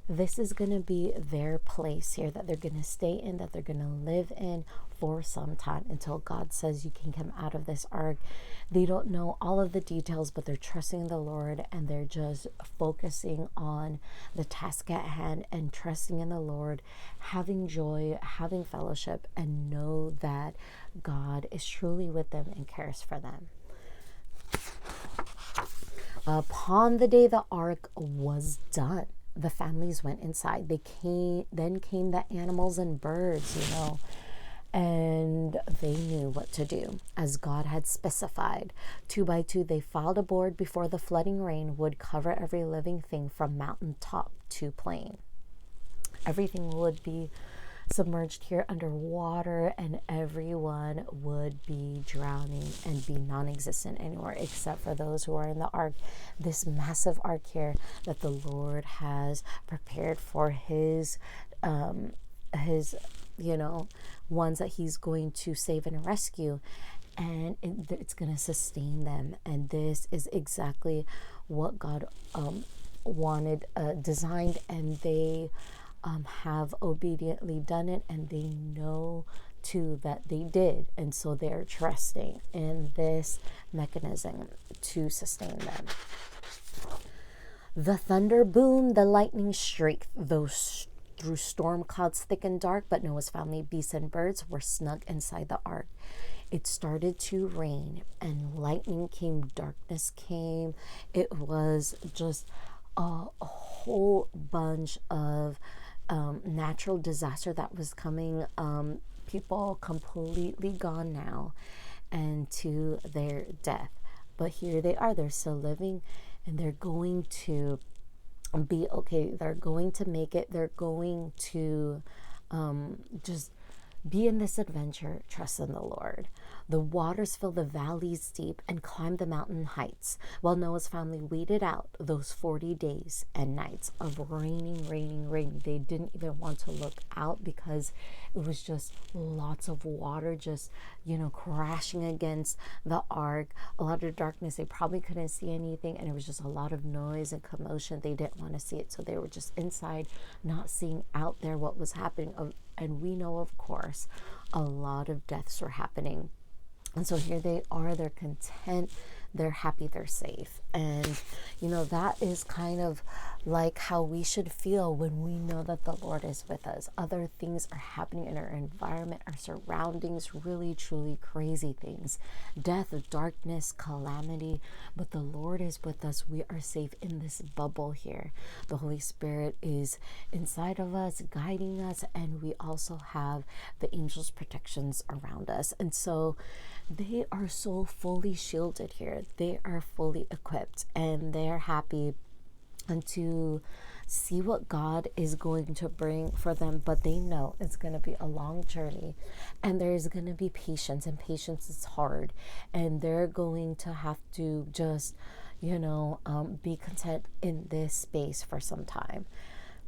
This is going to be their place here that they're going to stay in, that they're going to live in for some time until God says you can come out of this ark. They don't know all of the details, but they're trusting the Lord, and they're just focusing on the task at hand and trusting in the Lord, having joy, having fellowship, and know that God is truly with them and cares for them. Upon the day the ark was done, the families went inside. Then came the animals and birds, and they knew what to do as God had specified. 2 by 2, they filed a board before the flooding rain would cover every living thing from mountain top to plain. Everything would be submerged here underwater, and everyone would be drowning and be non-existent anywhere except for those who are in the ark. This massive ark here that the Lord has prepared for his ones that he's going to save and rescue, and it's going to sustain them. And this is exactly what God wanted, designed, and they have obediently done it, and they know too that they did, and so they're trusting in this mechanism to sustain them. The thunder boomed, the lightning streaked, through storm clouds thick and dark, but Noah's family, beasts and birds, were snug inside the ark. It started to rain, and lightning came, darkness came. It was just a whole bunch of natural disaster that was coming. People completely gone now, and to their death. But here they are, they're still living, and they're going to be okay. They're going to make it. They're going to just be in this adventure, trust in the Lord. The waters filled the valleys deep and climbed the mountain heights, while Noah's family waited out those 40 days and nights of raining. They didn't even want to look out because it was just lots of water just, crashing against the ark. A lot of darkness. They probably couldn't see anything, and it was just a lot of noise and commotion. They didn't want to see it, so they were just inside, not seeing out there what was happening. And we know, of course, a lot of deaths were happening. And so here they are, they're content, they're happy, they're safe. And, that is kind of like how we should feel when we know that the Lord is with us. Other things are happening in our environment, our surroundings, really, truly crazy things. Death, darkness, calamity. But the Lord is with us. We are safe in this bubble here. The Holy Spirit is inside of us, guiding us, and we also have the angels' protections around us. And so they are so fully shielded here. They are fully equipped, and they're happy and to see what God is going to bring for them. But they know it's going to be a long journey, and there's going to be patience, and patience is hard, and they're going to have to just be content in this space for some time.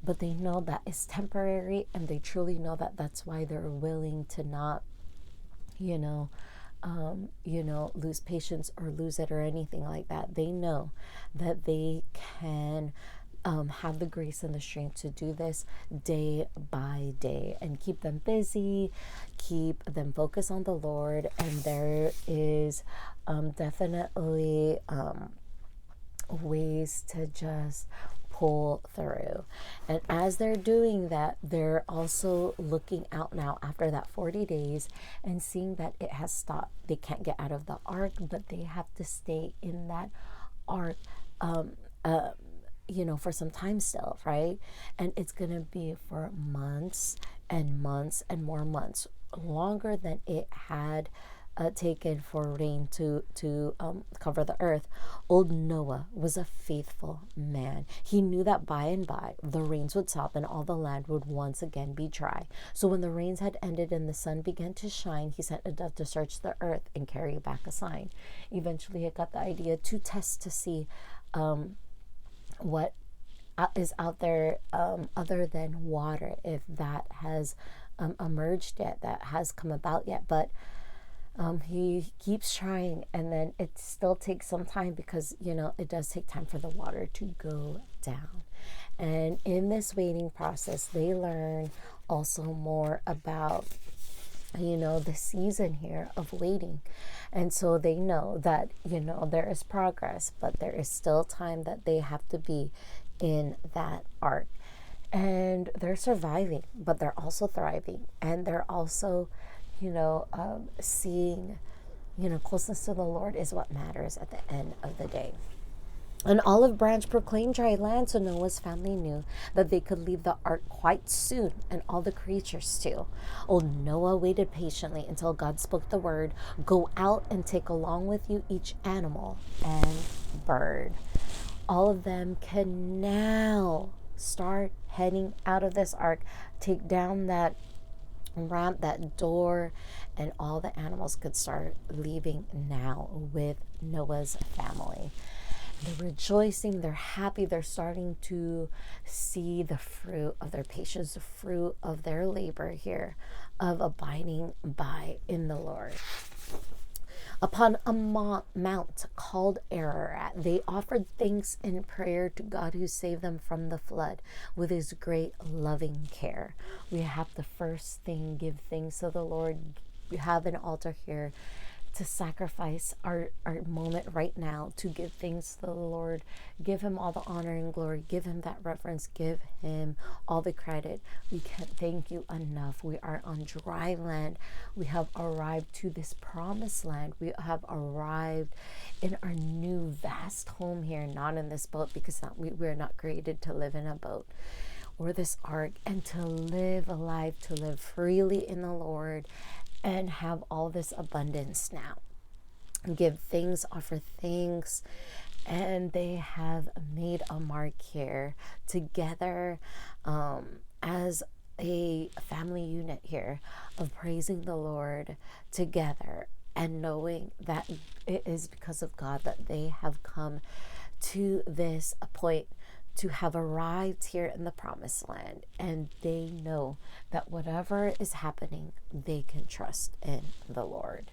But they know that it's temporary, and they truly know that that's why they're willing to not lose patience or lose it or anything like that. They know that they can have the grace and the strength to do this day by day and keep them busy, keep them focused on the Lord. And there is definitely ways to just pull through. And as they're doing that, they're also looking out now after that 40 days and seeing that it has stopped. They can't get out of the ark, but they have to stay in that ark for some time still, right? And it's going to be for months and months and more months, longer than it had taken for rain to cover the earth. Old Noah was a faithful man. He knew that by and by the rains would stop and all the land would once again be dry. So when the rains had ended and the sun began to shine, he sent a dove to search the earth and carry back a sign. Eventually, it got the idea to test to see what is out there other than water, if that has emerged yet, that has come about yet. But He keeps trying, and then it still takes some time because, it does take time for the water to go down. And in this waiting process, they learn also more about, the season here of waiting. And so they know that, there is progress, but there is still time that they have to be in that ark. And they're surviving, but they're also thriving. And they're also, seeing, closeness to the Lord is what matters at the end of the day. An olive branch proclaimed dry land, so Noah's family knew that they could leave the ark quite soon, and all the creatures too. Old Noah waited patiently until God spoke the word, "Go out and take along with you each animal and bird." All of them can now start heading out of this ark, take down that ramp, that door, and all the animals could start leaving now with Noah's family. They're rejoicing, they're happy, they're starting to see the fruit of their patience, the fruit of their labor here, of abiding by in the Lord. Upon a mount called Ararat, they offered thanks in prayer to God who saved them from the flood with his great loving care. We have the first thing, give thanks to the Lord. We have an altar here to sacrifice our moment right now, to give thanks to the Lord, give him all the honor and glory, give him that reverence, give him all the credit. We can't thank you enough. We are on dry land. We have arrived to this promised land. We have arrived in our new vast home here, not in this boat, because we're not created to live in a boat or this ark, and to live a life, to live freely in the Lord and have all this abundance now. Give thanks, offer thanks, and they have made a mark here together as a family unit here of praising the Lord together and knowing that it is because of God that they have come to this point, to have arrived here in the promised land, and they know that whatever is happening, they can trust in the Lord.